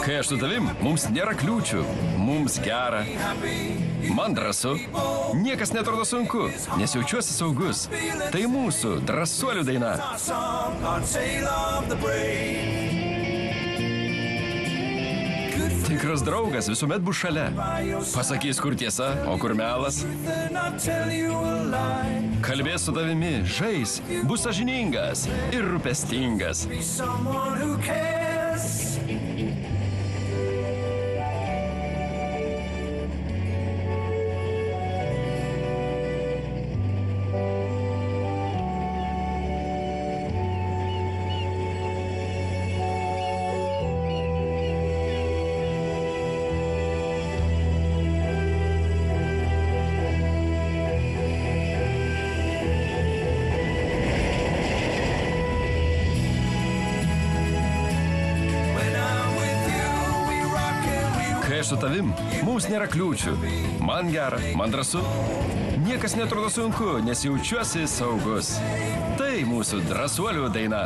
Kai aš su tavim, mums nėra kliūčių, mums gera, man drąsu, niekas netrodo sunku, nes jaučiuosi saugus. Tai mūsų drąsuolių daina. Tikras draugas visuomet bus šalia. Pasakys, kur tiesa, o kur melas. Kalbės su tavimi, žais, bus sąžiningas ir rūpestingas. Kai aš su tavim, mums nėra kliūčių. Man gera, man drąsu. Niekas netrodo sunku, nes jaučiuosi saugus. Tai mūsų drąsuolių daina.